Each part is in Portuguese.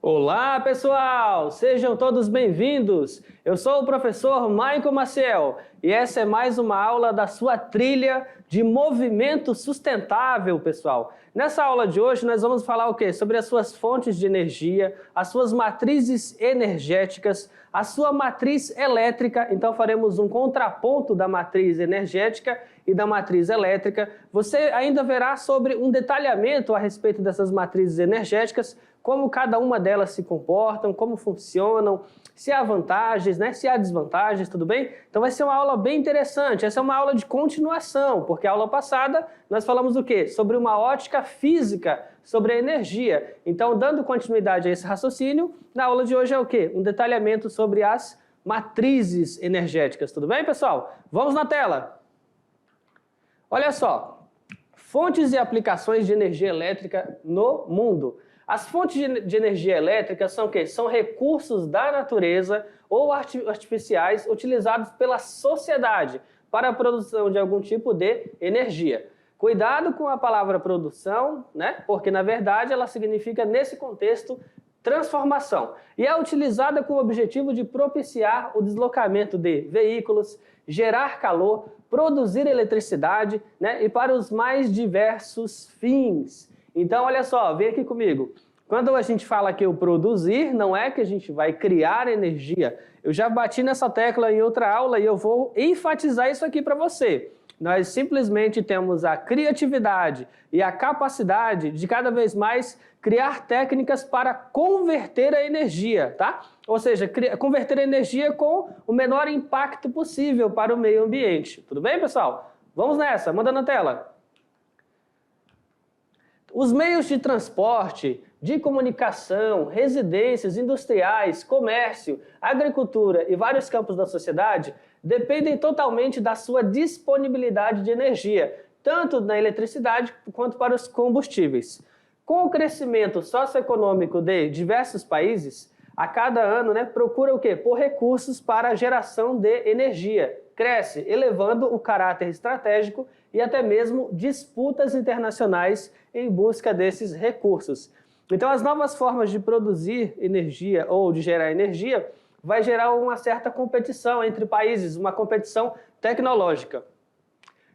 Olá, pessoal! Sejam todos bem-vindos! Eu sou o professor Michael Maciel e essa é mais uma aula da sua trilha de movimento sustentável, pessoal. Nessa aula de hoje nós vamos falar o quê? Sobre as suas fontes de energia, as suas matrizes energéticas, a sua matriz elétrica. Então faremos um contraponto da matriz energética e da matriz elétrica. Você ainda verá sobre um detalhamento a respeito dessas matrizes energéticas, como cada uma delas se comportam, como funcionam, se há vantagens, né? Se há desvantagens, tudo bem? Então vai ser uma aula bem interessante. Essa é uma aula de continuação, porque a aula passada nós falamos o quê? Sobre uma ótica física, sobre a energia. Então, dando continuidade a esse raciocínio, na aula de hoje é o quê? Um detalhamento sobre as matrizes energéticas, tudo bem, pessoal? Vamos na tela! Olha só, fontes e aplicações de energia elétrica no mundo. As fontes de energia elétrica são o quê? São recursos da natureza ou artificiais utilizados pela sociedade para a produção de algum tipo de energia. Cuidado com a palavra produção, né? Porque na verdade ela significa, nesse contexto, transformação. E é utilizada com o objetivo de propiciar o deslocamento de veículos, gerar calor, produzir eletricidade, né? E para os mais diversos fins. Então, olha só, vem aqui comigo. Quando a gente fala que o produzir, não é que a gente vai criar energia. Eu já bati nessa tecla em outra aula e eu vou enfatizar isso aqui para você. Nós simplesmente temos a criatividade e a capacidade de cada vez mais criar técnicas para converter a energia, tá? Ou seja, converter a energia com o menor impacto possível para o meio ambiente. Tudo bem, pessoal? Vamos nessa, manda na tela. Os meios de transporte, de comunicação, residências, industriais, comércio, agricultura e vários campos da sociedade dependem totalmente da sua disponibilidade de energia, tanto na eletricidade quanto para os combustíveis. Com o crescimento socioeconômico de diversos países, a cada ano, procura o quê? Por recursos para a geração de energia. Cresce, elevando o caráter estratégico e até mesmo disputas internacionais em busca desses recursos. Então, as novas formas de produzir energia ou de gerar energia vai gerar uma certa competição entre países, uma competição tecnológica.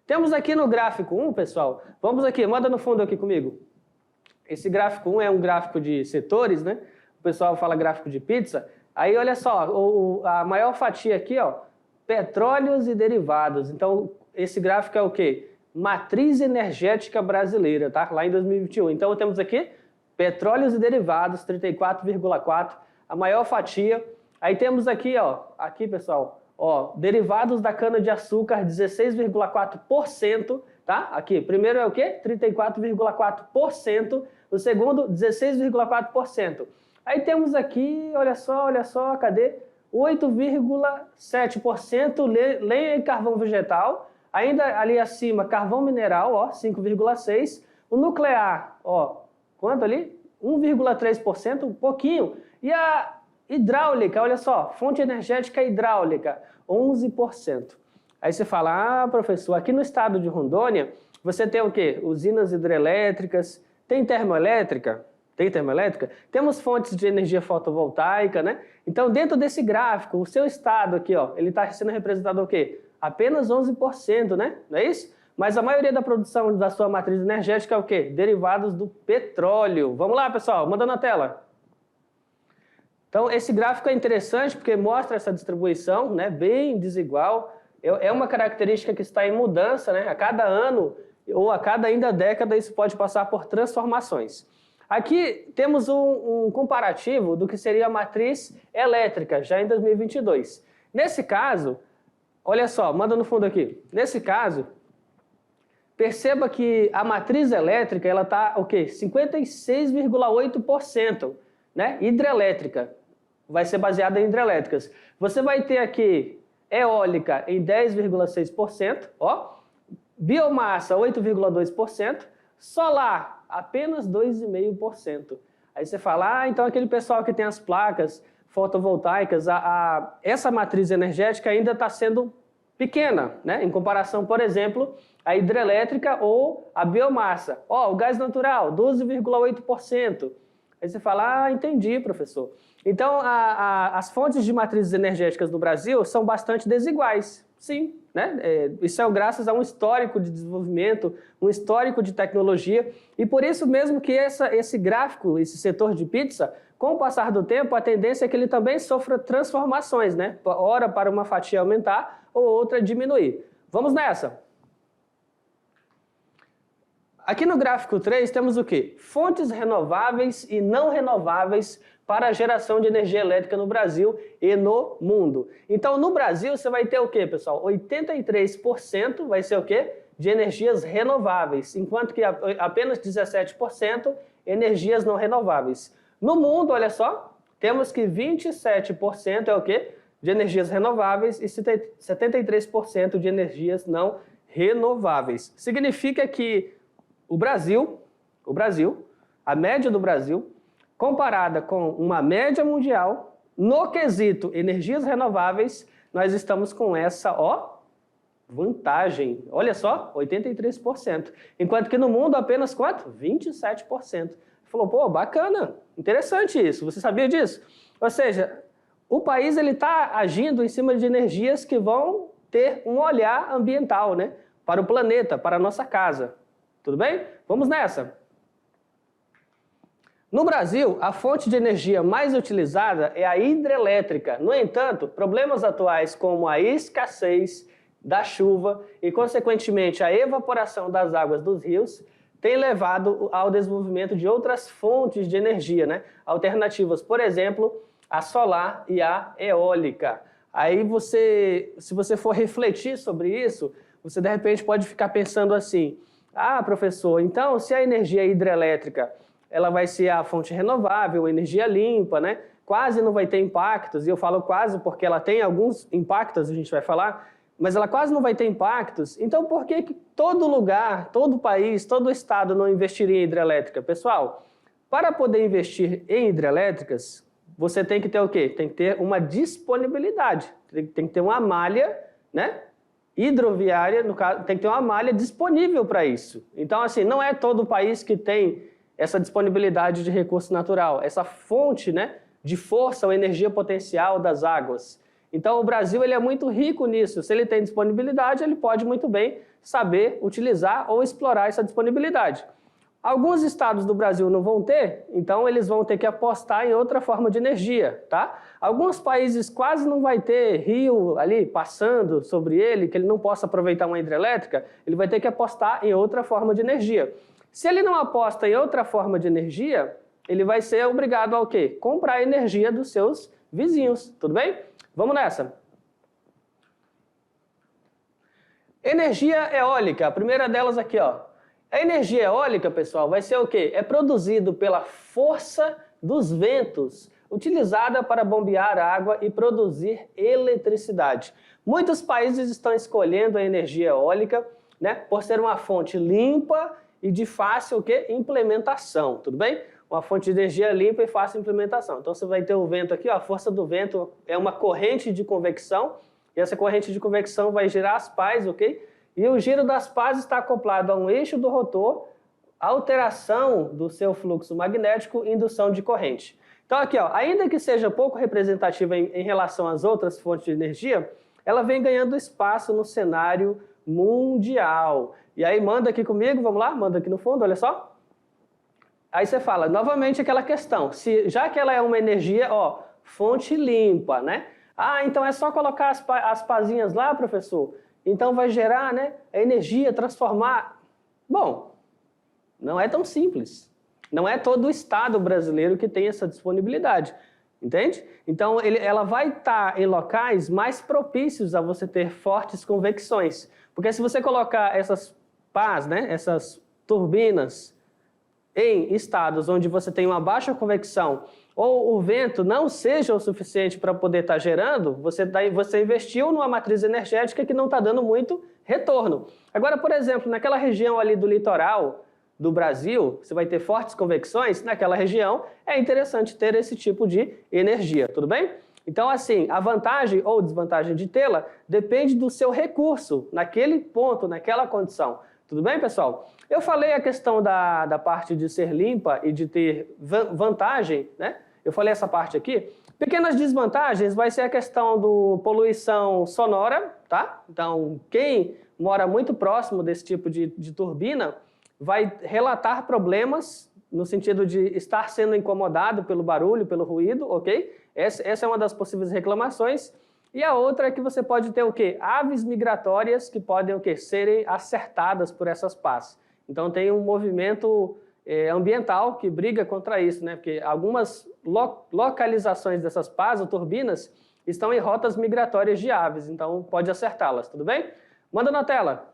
Temos aqui no gráfico 1, pessoal, vamos aqui, manda no fundo aqui comigo. Esse gráfico 1 é um gráfico de setores, né? O pessoal fala gráfico de pizza. Aí, olha só, a maior fatia aqui, ó, petróleos e derivados. Então, esse gráfico é o quê? Matriz energética brasileira, tá? Lá em 2021. Então, temos aqui petróleos e derivados, 34,4%, a maior fatia. Aí temos aqui, ó, aqui, pessoal, ó, derivados da cana-de-açúcar, 16,4%, tá? Aqui, primeiro é o quê? 34,4%, o segundo, 16,4%. Aí temos aqui, olha só, cadê? 8,7% lenha e carvão vegetal. Ainda ali acima, carvão mineral, ó, 5,6%. O nuclear, ó, quanto ali? 1,3%, um pouquinho. E a hidráulica, olha só, fonte energética hidráulica, 11%. Aí você fala, professor, aqui no estado de Rondônia, você tem o quê? Usinas hidrelétricas, tem termoelétrica? Tem termoelétrica? Temos fontes de energia fotovoltaica, né? Então, dentro desse gráfico, o seu estado aqui, ó, ele está sendo representado o quê? Apenas 11%, né? Não é isso? Mas a maioria da produção da sua matriz energética é o quê? Derivados do petróleo. Vamos lá, pessoal, manda na tela. Então, esse gráfico é interessante porque mostra essa distribuição, né, bem desigual. É uma característica que está em mudança, né? A cada ano ou a cada ainda década isso pode passar por transformações. Aqui temos um comparativo do que seria a matriz elétrica, já em 2022. Nesse caso, olha só, manda no fundo aqui. Nesse caso, perceba que a matriz elétrica ela está o quê? 56,8%, né? Hidrelétrica. Vai ser baseada em hidrelétricas. Você vai ter aqui eólica em 10,6%, ó. Biomassa 8,2%, solar apenas 2,5%. Aí você fala, então aquele pessoal que tem as placas fotovoltaicas, essa matriz energética ainda está sendo pequena, né? Em comparação, por exemplo, a hidrelétrica ou a biomassa. Ó, o gás natural, 12,8%. Aí você fala, ah, entendi, professor. Então, as fontes de matrizes energéticas no Brasil são bastante desiguais. Sim, né? Isso é graças a um histórico de desenvolvimento, um histórico de tecnologia, e por isso mesmo que esse gráfico, esse setor de pizza, com o passar do tempo, a tendência é que ele também sofra transformações, né? Ora para uma fatia aumentar ou outra diminuir. Vamos nessa! Aqui no gráfico 3 temos o quê? Fontes renováveis e não renováveis para a geração de energia elétrica no Brasil e no mundo. Então, no Brasil, você vai ter o quê, pessoal? 83% vai ser o quê? De energias renováveis, enquanto que apenas 17% energias não renováveis. No mundo, olha só, temos que 27% é o quê? De energias renováveis e 73% de energias não renováveis. Significa que o Brasil, a média do Brasil, comparada com uma média mundial, no quesito energias renováveis, nós estamos com essa, vantagem. Olha só, 83%. Enquanto que no mundo apenas quanto? 27%. Falou, pô, bacana, interessante isso. Você sabia disso? Ou seja, o país está agindo em cima de energias que vão ter um olhar ambiental, né? Para o planeta, para a nossa casa. Tudo bem? Vamos nessa. No Brasil, a fonte de energia mais utilizada é a hidrelétrica. No entanto, problemas atuais como a escassez da chuva e, consequentemente, a evaporação das águas dos rios têm levado ao desenvolvimento de outras fontes de energia, né? Alternativas, por exemplo, a solar e a eólica. Aí se você for refletir sobre isso, você de repente pode ficar pensando assim, ah, professor, então se a energia hidrelétrica ela vai ser a fonte renovável, energia limpa, né? Quase não vai ter impactos, e eu falo quase porque ela tem alguns impactos, a gente vai falar, mas ela quase não vai ter impactos. Então, por que todo lugar, todo país, todo estado não investiria em hidrelétrica? Pessoal, para poder investir em hidrelétricas, você tem que ter o quê? Tem que ter uma disponibilidade, tem que ter uma malha, né? Hidroviária, no caso, tem que ter uma malha disponível para isso. Então, assim, não é todo país que tem essa disponibilidade de recurso natural, essa fonte, né, de força ou energia potencial das águas. Então, o Brasil ele é muito rico nisso. Se ele tem disponibilidade, ele pode muito bem saber utilizar ou explorar essa disponibilidade. Alguns estados do Brasil não vão ter, então eles vão ter que apostar em outra forma de energia, tá? Alguns países quase não vai ter rio ali passando sobre ele, que ele não possa aproveitar uma hidrelétrica, ele vai ter que apostar em outra forma de energia. Se ele não aposta em outra forma de energia, ele vai ser obrigado a o quê? Comprar a energia dos seus vizinhos, tudo bem? Vamos nessa. Energia eólica, a primeira delas aqui, ó. A energia eólica, pessoal, vai ser o quê? É produzido pela força dos ventos, utilizada para bombear água e produzir eletricidade. Muitos países estão escolhendo a energia eólica, né, por ser uma fonte limpa e de fácil o quê? Implementação, tudo bem? Uma fonte de energia limpa e fácil implementação. Então você vai ter o vento aqui, ó, a força do vento é uma corrente de convecção, e essa corrente de convecção vai girar as pás, ok? E o giro das pás está acoplado a um eixo do rotor, alteração do seu fluxo magnético e indução de corrente. Então aqui, ó, ainda que seja pouco representativa em relação às outras fontes de energia, ela vem ganhando espaço no cenário mundial. E aí manda aqui comigo, vamos lá, manda aqui no fundo, olha só. Aí você fala, novamente aquela questão, já que ela é uma energia, ó, fonte limpa, né? Ah, então é só colocar as pazinhas lá, professor? Então vai gerar, né, a energia, transformar. Bom, não é tão simples. Não é todo o estado brasileiro que tem essa disponibilidade, entende? Então ela vai estar em locais mais propícios a você ter fortes convecções. Porque se você colocar essas pás, né, essas turbinas em estados onde você tem uma baixa convecção ou o vento não seja o suficiente para poder estar gerando, você investiu numa matriz energética que não está dando muito retorno. Agora, por exemplo, naquela região ali do litoral do Brasil, você vai ter fortes convecções, naquela região é interessante ter esse tipo de energia, tudo bem? Então, assim, a vantagem ou desvantagem de tê-la depende do seu recurso, naquele ponto, naquela condição. Tudo bem, pessoal? Eu falei a questão da parte de ser limpa e de ter vantagem, né? Eu falei essa parte aqui. Pequenas desvantagens vai ser a questão do poluição sonora, tá? Então, quem mora muito próximo desse tipo de turbina vai relatar problemas no sentido de estar sendo incomodado pelo barulho, pelo ruído, ok? Essa é uma das possíveis reclamações. E a outra é que você pode ter o quê? Aves migratórias que podem o quê? Serem acertadas por essas pás. Então tem um movimento ambiental que briga contra isso, né? Porque algumas localizações dessas pás ou turbinas estão em rotas migratórias de aves, então pode acertá-las, tudo bem? Manda na tela.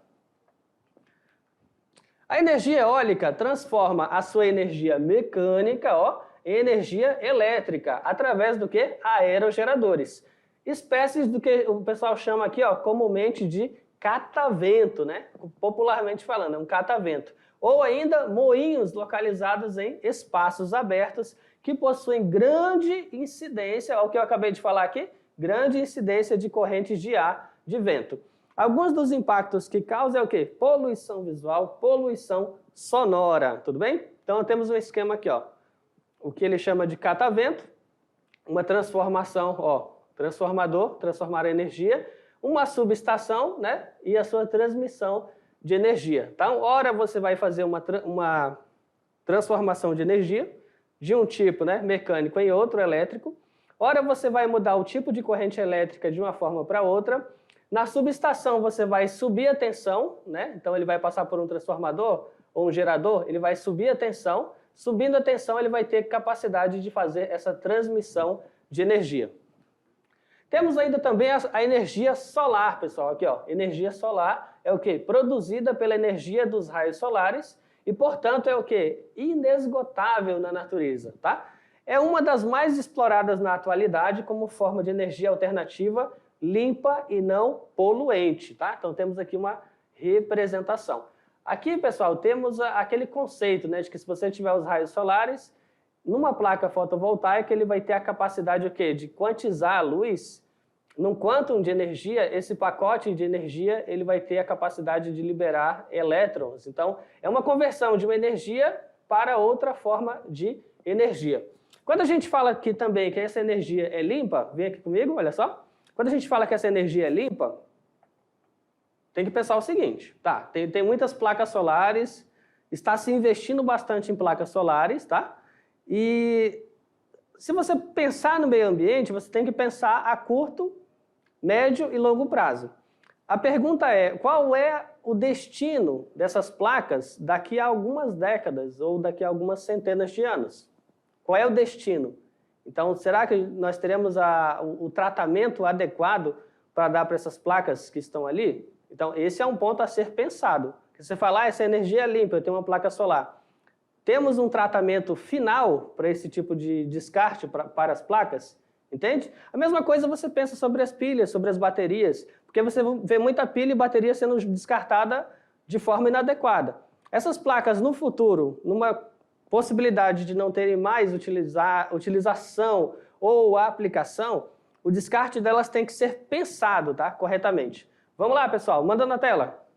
A energia eólica transforma a sua energia mecânica, ó, em energia elétrica, através do quê? Aerogeradores. Espécies do que o pessoal chama aqui, ó, comumente de catavento, né? Popularmente falando, é um catavento. Ou ainda moinhos localizados em espaços abertos que possuem grande incidência, é o que eu acabei de falar aqui, grande incidência de correntes de ar, de vento. Alguns dos impactos que causam é o quê? Poluição visual, poluição sonora, tudo bem? Então temos um esquema aqui, ó, o que ele chama de catavento, uma transformação, ó, transformador, transformar a energia, uma subestação, né, e a sua transmissão de energia. Então, ora você vai fazer uma transformação de energia de um tipo, né, mecânico em outro, elétrico. Ora você vai mudar o tipo de corrente elétrica de uma forma para outra. Na subestação você vai subir a tensão, né? Então ele vai passar por um transformador ou um gerador, ele vai subir a tensão. Subindo a tensão ele vai ter capacidade de fazer essa transmissão de energia. Temos ainda também a energia solar, pessoal, aqui ó, energia solar é o quê? Produzida pela energia dos raios solares e, portanto, é o quê? Inesgotável na natureza, tá? É uma das mais exploradas na atualidade como forma de energia alternativa limpa e não poluente, tá? Então temos aqui uma representação. Aqui, pessoal, temos aquele conceito, né, de que se você tiver os raios solares, numa placa fotovoltaica, ele vai ter a capacidade o quê? De quantizar a luz. Num quantum de energia, esse pacote de energia ele vai ter a capacidade de liberar elétrons. Então, é uma conversão de uma energia para outra forma de energia. Quando a gente fala aqui também que essa energia é limpa, vem aqui comigo, olha só. Quando a gente fala que essa energia é limpa, tem que pensar o seguinte, tá? Tem muitas placas solares, está se investindo bastante em placas solares, tá? E se você pensar no meio ambiente, você tem que pensar a curto, médio e longo prazo. A pergunta é, qual é o destino dessas placas daqui a algumas décadas ou daqui a algumas centenas de anos? Qual é o destino? Então, será que nós teremos o tratamento adequado para dar para essas placas que estão ali? Então, esse é um ponto a ser pensado. Você fala, essa energia é limpa, eu tenho uma placa solar. Temos um tratamento final para esse tipo de descarte para as placas? Entende? A mesma coisa você pensa sobre as pilhas, sobre as baterias, porque você vê muita pilha e bateria sendo descartada de forma inadequada. Essas placas no futuro, numa possibilidade de não terem mais utilização ou aplicação, o descarte delas tem que ser pensado, tá? Corretamente. Vamos lá, pessoal, manda na tela.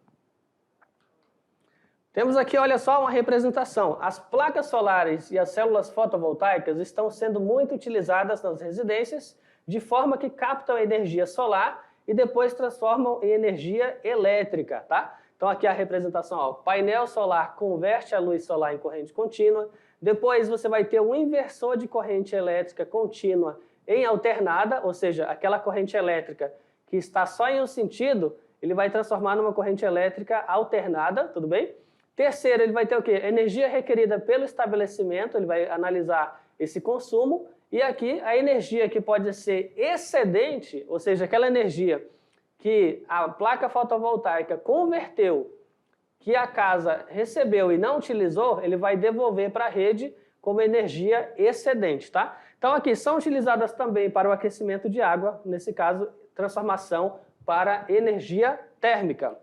Temos aqui, olha só, uma representação. As placas solares e as células fotovoltaicas estão sendo muito utilizadas nas residências, de forma que captam a energia solar e depois transformam em energia elétrica, tá? Então aqui a representação, ó, painel solar converte a luz solar em corrente contínua, depois você vai ter um inversor de corrente elétrica contínua em alternada, ou seja, aquela corrente elétrica que está só em um sentido, ele vai transformar numa corrente elétrica alternada, tudo bem? Terceiro, ele vai ter o quê? Energia requerida pelo estabelecimento, ele vai analisar esse consumo, e aqui a energia que pode ser excedente, ou seja, aquela energia que a placa fotovoltaica converteu, que a casa recebeu e não utilizou, ele vai devolver para a rede como energia excedente, tá? Então aqui são utilizadas também para o aquecimento de água, nesse caso, transformação para energia térmica.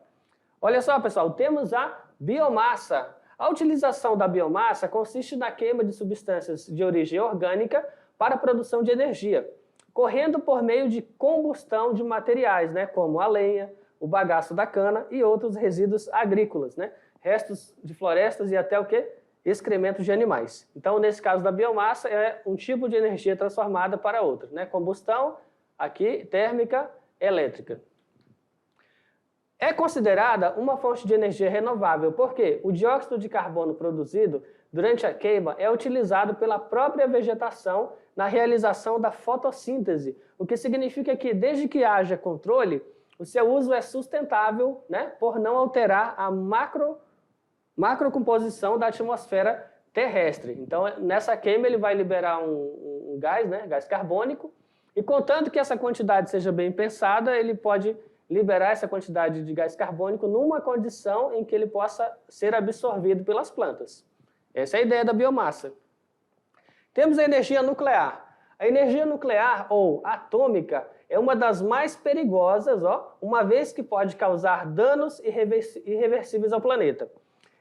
Olha só, pessoal, temos a biomassa. A utilização da biomassa consiste na queima de substâncias de origem orgânica para a produção de energia, correndo por meio de combustão de materiais, né, como a lenha, o bagaço da cana e outros resíduos agrícolas, né? restos de florestas e até o quê? Excrementos de animais. Então, nesse caso da biomassa, é um tipo de energia transformada para outra, né? Combustão, aqui, térmica, elétrica. É considerada uma fonte de energia renovável, porque o dióxido de carbono produzido durante a queima é utilizado pela própria vegetação na realização da fotossíntese, o que significa que, desde que haja controle, o seu uso é sustentável, né, por não alterar a macrocomposição da atmosfera terrestre. Então, nessa queima, ele vai liberar um gás, né, gás carbônico, e contanto que essa quantidade seja bem pensada, ele pode liberar essa quantidade de gás carbônico numa condição em que ele possa ser absorvido pelas plantas. Essa é a ideia da biomassa. Temos a energia nuclear. A energia nuclear ou atômica é uma das mais perigosas, uma vez que pode causar danos irreversíveis ao planeta.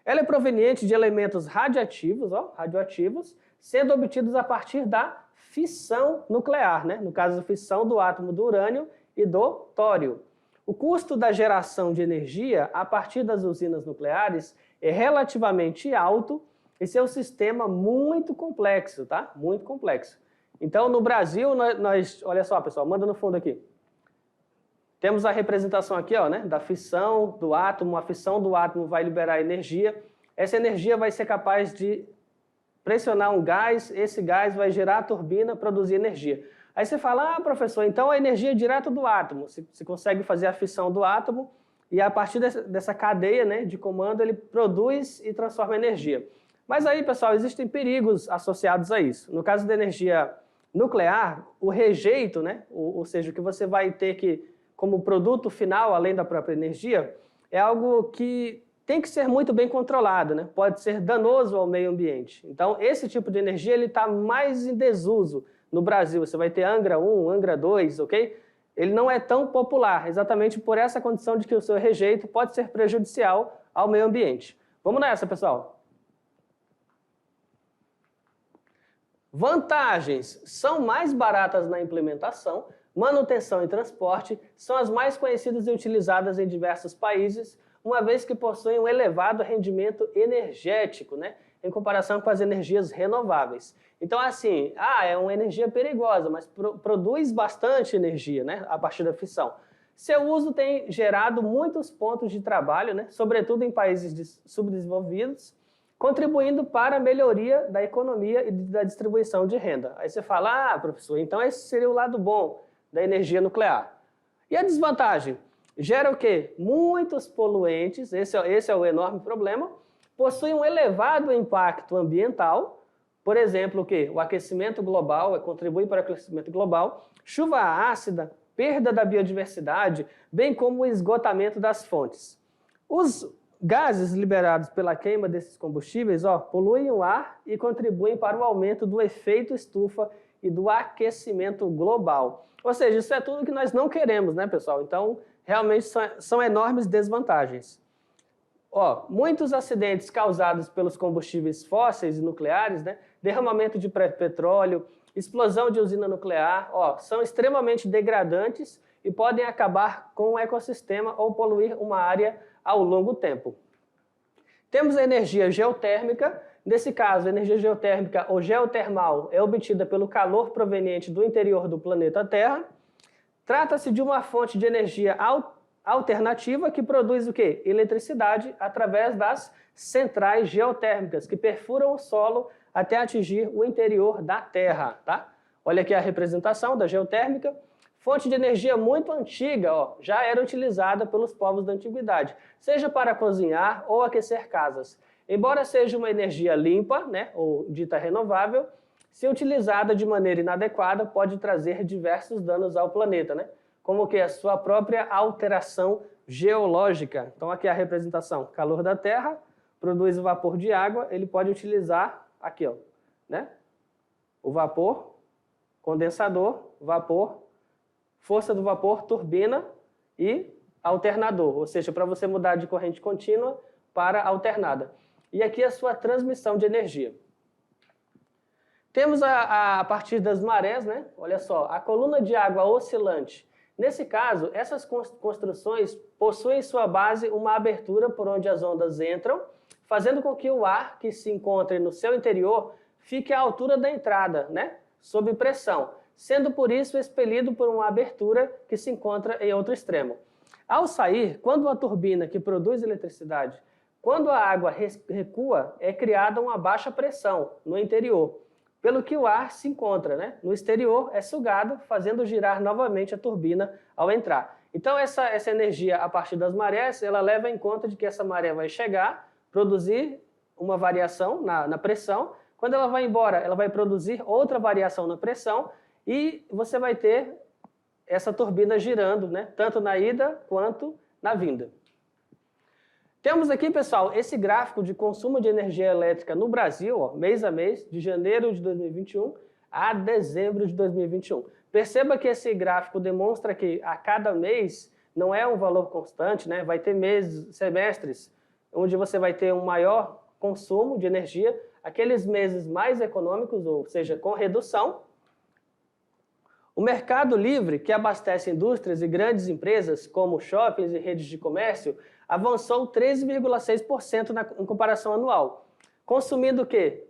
Ela é proveniente de elementos radioativos, sendo obtidos a partir da fissão nuclear, né? No caso, a fissão do átomo do urânio e do tório. O custo da geração de energia a partir das usinas nucleares é relativamente alto e seu sistema muito complexo, tá? Muito complexo. Então, no Brasil, nós olha só, pessoal, manda no fundo aqui. Temos a representação aqui, né, da fissão do átomo. A fissão do átomo vai liberar energia. Essa energia vai ser capaz de pressionar um gás, esse gás vai gerar a turbina, produzir energia. Aí você fala, professor, então a energia é direto do átomo. Você consegue fazer a fissão do átomo e a partir dessa cadeia, né, de comando ele produz e transforma energia. Mas aí, pessoal, existem perigos associados a isso. No caso da energia nuclear, o rejeito, né, ou seja, o que você vai ter que, como produto final, além da própria energia, é algo que tem que ser muito bem controlado, né? Pode ser danoso ao meio ambiente. Então, esse tipo de energia está mais em desuso no Brasil. Você vai ter Angra 1, Angra 2, ok? Ele não é tão popular, exatamente por essa condição de que o seu rejeito pode ser prejudicial ao meio ambiente. Vamos nessa, pessoal. Vantagens. São mais baratas na implementação, manutenção e transporte, são as mais conhecidas e utilizadas em diversos países, uma vez que possuem um elevado rendimento energético, né, em comparação com as energias renováveis. Então, assim, é uma energia perigosa, mas produz bastante energia, né, a partir da fissão. Seu uso tem gerado muitos pontos de trabalho, né, sobretudo em países subdesenvolvidos, contribuindo para a melhoria da economia e da distribuição de renda. Aí você fala, professor, então esse seria o lado bom da energia nuclear. E a desvantagem? Gera o quê? Muitos poluentes, esse é o enorme problema, possui um elevado impacto ambiental, por exemplo, o quê? O aquecimento global, contribui para o aquecimento global, chuva ácida, perda da biodiversidade, bem como o esgotamento das fontes. Os gases liberados pela queima desses combustíveis poluem o ar e contribuem para o aumento do efeito estufa e do aquecimento global. Ou seja, isso é tudo que nós não queremos, né, pessoal? Então, realmente são enormes desvantagens. Muitos acidentes causados pelos combustíveis fósseis e nucleares, né, derramamento de petróleo, explosão de usina nuclear, são extremamente degradantes e podem acabar com o ecossistema ou poluir uma área ao longo tempo. Temos a energia geotérmica. Nesse caso, a energia geotérmica ou geotermal é obtida pelo calor proveniente do interior do planeta Terra. Trata-se de uma fonte de energia alternativa que produz o quê? Eletricidade através das centrais geotérmicas, que perfuram o solo até atingir o interior da Terra. Tá? Olha aqui a representação da geotérmica. Fonte de energia muito antiga, já era utilizada pelos povos da antiguidade, seja para cozinhar ou aquecer casas. Embora seja uma energia limpa, né, ou dita renovável, se utilizada de maneira inadequada, pode trazer diversos danos ao planeta, né? Como que a sua própria alteração geológica. Então aqui a representação, calor da Terra, produz o vapor de água, ele pode utilizar aqui, né? O vapor, condensador, vapor, força do vapor, turbina e alternador, ou seja, para você mudar de corrente contínua para alternada. E aqui a sua transmissão de energia. Temos a partir das marés, né? Olha só, a coluna de água oscilante Nesse caso, essas construções possuem em sua base uma abertura por onde as ondas entram, fazendo com que o ar que se encontre no seu interior fique à altura da entrada, né, sob pressão, sendo por isso expelido por uma abertura que se encontra em outro extremo. Ao sair, quando a turbina que produz eletricidade, quando a água recua, é criada uma baixa pressão no interior, pelo que o ar se encontra, né, no exterior, é sugado, fazendo girar novamente a turbina ao entrar. Então, essa energia, a partir das marés, ela leva em conta de que essa maré vai chegar, produzir uma variação na pressão. Quando ela vai embora, ela vai produzir outra variação na pressão e você vai ter essa turbina girando, né, tanto na ida quanto na vinda. Temos aqui, pessoal, esse gráfico de consumo de energia elétrica no Brasil, ó, mês a mês, de janeiro de 2021 a dezembro de 2021. Perceba que esse gráfico demonstra que a cada mês não é um valor constante, né? Vai ter meses, semestres, onde você vai ter um maior consumo de energia, aqueles meses mais econômicos, ou seja, com redução. O mercado livre, que abastece indústrias e grandes empresas, como shoppings e redes de comércio, avançou 13,6% em comparação anual, consumindo o quê?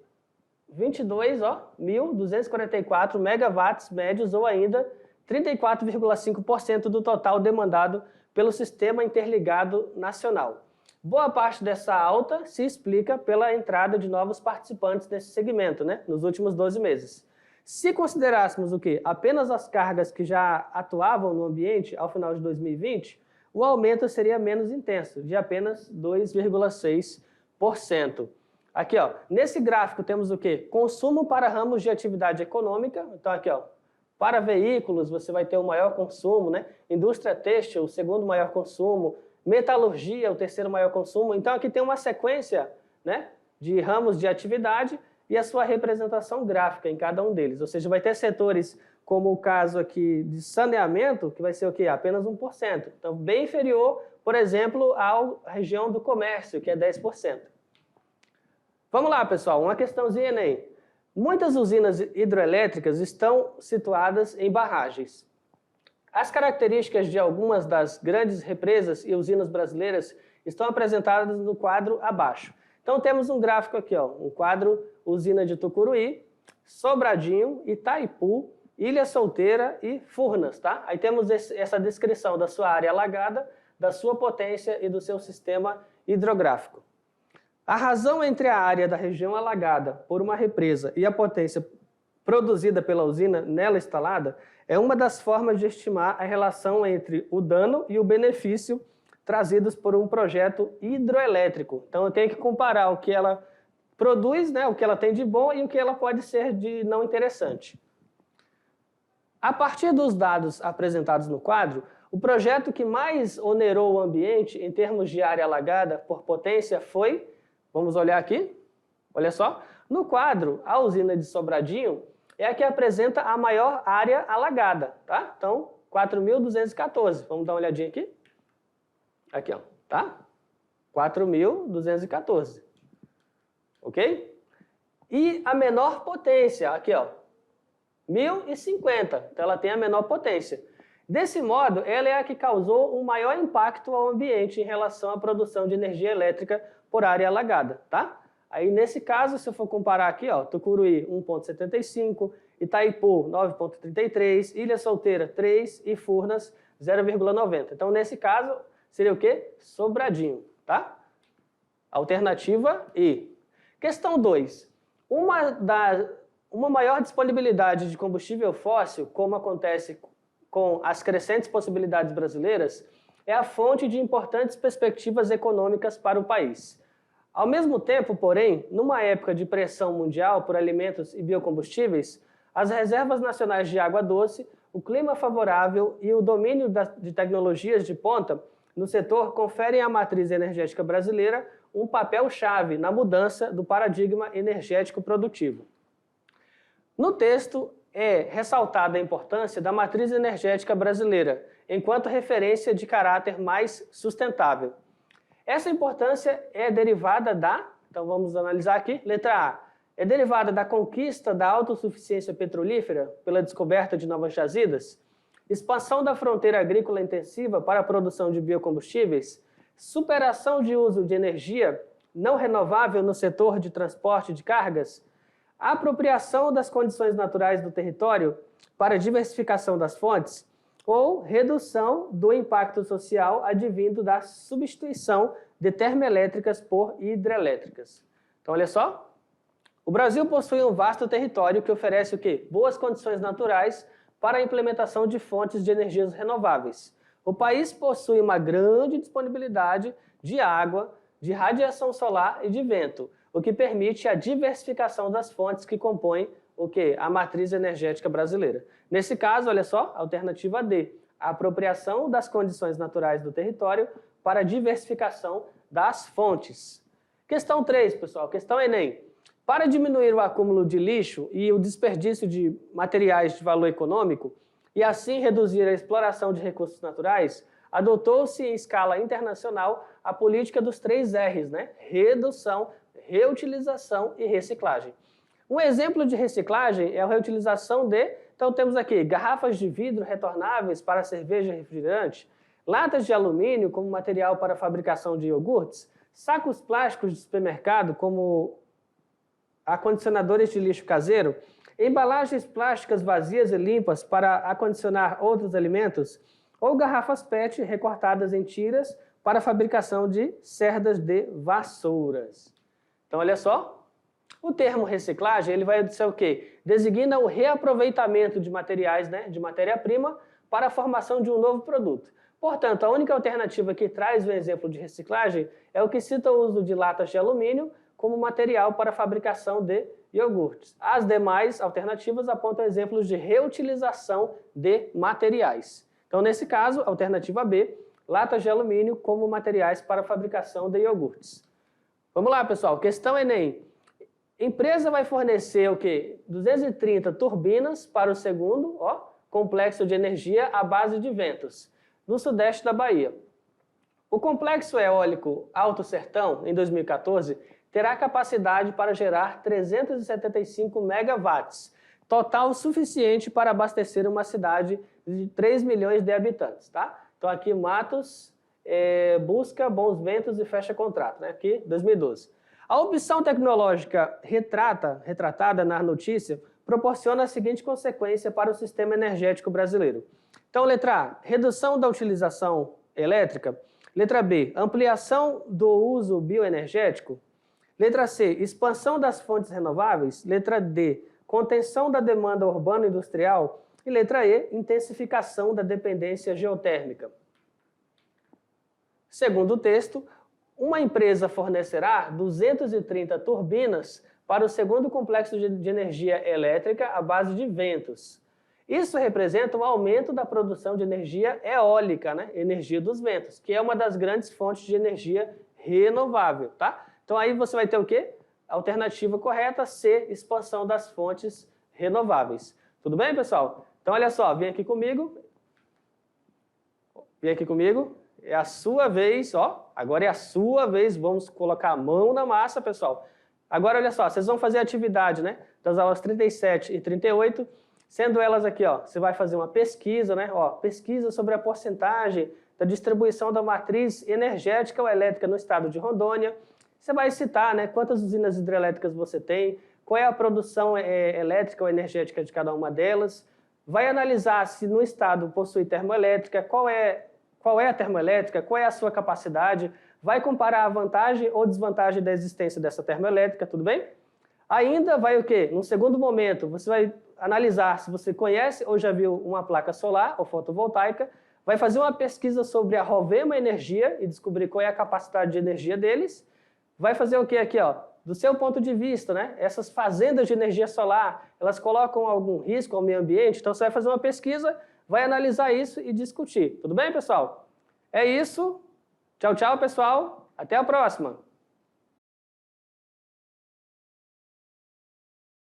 22.244 megawatts médios, ou ainda 34,5% do total demandado pelo Sistema Interligado Nacional. Boa parte dessa alta se explica pela entrada de novos participantes nesse segmento, né, nos últimos 12 meses. Se considerássemos o quê? Apenas as cargas que já atuavam no ambiente ao final de 2020, o aumento seria menos intenso, de apenas 2,6%. Aqui, ó, nesse gráfico temos o quê? Consumo para ramos de atividade econômica. Então, aqui, ó, para veículos você vai ter o maior consumo, né? Indústria têxtil, o segundo maior consumo. Metalurgia, o terceiro maior consumo. Então, aqui tem uma sequência, né, de ramos de atividade e a sua representação gráfica em cada um deles. Ou seja, vai ter setores como o caso aqui de saneamento, que vai ser o quê? Apenas 1%. Então, bem inferior, por exemplo, à região do comércio, que é 10%. Vamos lá, pessoal, uma questãozinha Enem. Muitas usinas hidrelétricas estão situadas em barragens. As características de algumas das grandes represas e usinas brasileiras estão apresentadas no quadro abaixo. Então, temos um gráfico aqui, ó, um quadro usina de Tucuruí, Sobradinho, Itaipu, Ilha Solteira e Furnas, tá? Aí temos essa descrição da sua área alagada, da sua potência e do seu sistema hidrográfico. A razão entre a área da região alagada por uma represa e a potência produzida pela usina nela instalada é uma das formas de estimar a relação entre o dano e o benefício trazidos por um projeto hidroelétrico. Então, eu tenho que comparar o que ela produz, né, o que ela tem de bom e o que ela pode ser de não interessante. A partir dos dados apresentados no quadro, o projeto que mais onerou o ambiente em termos de área alagada por potência foi, vamos olhar aqui, olha só, no quadro, a usina de Sobradinho é a que apresenta a maior área alagada, tá? Então, 4.214, vamos dar uma olhadinha aqui? Aqui, ó, tá? 4.214, ok? E a menor potência, aqui, ó, 1.050, então ela tem a menor potência. Desse modo, ela é a que causou o maior impacto ao ambiente em relação à produção de energia elétrica por área alagada, tá? Aí, nesse caso, se eu for comparar aqui, ó, Tucuruí 1,75, Itaipu 9,33, Ilha Solteira 3 e Furnas 0,90. Então, nesse caso, seria o quê? Sobradinho, tá? Alternativa I. Questão 2. Uma maior disponibilidade de combustível fóssil, como acontece com as crescentes possibilidades brasileiras, é a fonte de importantes perspectivas econômicas para o país. Ao mesmo tempo, porém, numa época de pressão mundial por alimentos e biocombustíveis, as reservas nacionais de água doce, o clima favorável e o domínio de tecnologias de ponta no setor conferem à matriz energética brasileira um papel-chave na mudança do paradigma energético produtivo. No texto, é ressaltada a importância da matriz energética brasileira, enquanto referência de caráter mais sustentável. Essa importância é derivada então vamos analisar aqui, letra A, é derivada da conquista da autossuficiência petrolífera pela descoberta de novas jazidas. expansão da fronteira agrícola intensiva para a produção de biocombustíveis, superação de uso de energia não renovável no setor de transporte de cargas, apropriação das condições naturais do território para diversificação das fontes ou redução do impacto social advindo da substituição de termoelétricas por hidrelétricas. Então, olha só, o Brasil possui um vasto território que oferece o quê? Boas condições naturais para a implementação de fontes de energias renováveis. O país possui uma grande disponibilidade de água, de radiação solar e de vento, o que permite a diversificação das fontes que compõem o quê? A matriz energética brasileira. Nesse caso, olha só, alternativa D, a apropriação das condições naturais do território para a diversificação das fontes. Questão 3, pessoal, questão Enem. Para diminuir o acúmulo de lixo e o desperdício de materiais de valor econômico e assim reduzir a exploração de recursos naturais, adotou-se em escala internacional a política dos 3 R's, né? Redução, reutilização e reciclagem. Um exemplo de reciclagem é a reutilização então temos aqui garrafas de vidro retornáveis para cerveja e refrigerante, latas de alumínio como material para a fabricação de iogurtes, sacos plásticos de supermercado como acondicionadores de lixo caseiro, embalagens plásticas vazias e limpas para acondicionar outros alimentos, ou garrafas PET recortadas em tiras para a fabricação de cerdas de vassouras. Então, olha só, o termo reciclagem ele vai dizer o quê? Designa o reaproveitamento de materiais, né, de matéria-prima para a formação de um novo produto. Portanto, a única alternativa que traz o exemplo de reciclagem é o que cita o uso de latas de alumínio como material para a fabricação de iogurtes. As demais alternativas apontam exemplos de reutilização de materiais. Então, nesse caso, alternativa B, latas de alumínio como materiais para a fabricação de iogurtes. Vamos lá, pessoal, questão Enem. Empresa vai fornecer o quê? 230 turbinas para o segundo complexo de energia à base de ventos, no sudeste da Bahia. O complexo eólico Alto Sertão, em 2014, terá capacidade para gerar 375 megawatts, total suficiente para abastecer uma cidade de 3 milhões de habitantes, tá? Então aqui Matos busca bons ventos e fecha contrato, né? Aqui 2012. A opção tecnológica retratada na notícia proporciona a seguinte consequência para o sistema energético brasileiro. Então, letra A, redução da utilização elétrica. Letra B, ampliação do uso bioenergético. Letra C, expansão das fontes renováveis. Letra D, contenção da demanda urbano-industrial. E letra E, intensificação da dependência geotérmica. Segundo o texto, uma empresa fornecerá 230 turbinas para o segundo complexo de energia elétrica à base de ventos. Isso representa um aumento da produção de energia eólica, né? Energia dos ventos, que é uma das grandes fontes de energia renovável, tá? Então aí você vai ter o quê? Alternativa correta, C, expansão das fontes renováveis. Tudo bem, pessoal? Então olha só, vem aqui comigo. Vem aqui comigo. É a sua vez, agora é a sua vez, vamos colocar a mão na massa, pessoal. Agora, olha só, vocês vão fazer a atividade, né, das aulas 37 e 38, sendo elas aqui, você vai fazer uma pesquisa, né, pesquisa sobre a porcentagem da distribuição da matriz energética ou elétrica no estado de Rondônia. Você vai citar, né, quantas usinas hidrelétricas você tem, qual é a produção elétrica ou energética de cada uma delas, vai analisar se no estado possui termoelétrica, qual é a termoelétrica, qual é a sua capacidade, vai comparar a vantagem ou desvantagem da existência dessa termoelétrica, tudo bem? Ainda vai o quê? Num segundo momento, você vai analisar se você conhece ou já viu uma placa solar ou fotovoltaica, vai fazer uma pesquisa sobre a Rovema Energia e descobrir qual é a capacidade de energia deles, vai fazer o quê aqui, do seu ponto de vista, né? Essas fazendas de energia solar, elas colocam algum risco ao meio ambiente, então você vai fazer uma pesquisa, vai analisar isso e discutir. Tudo bem, pessoal? É isso. Tchau, tchau, pessoal. Até a próxima.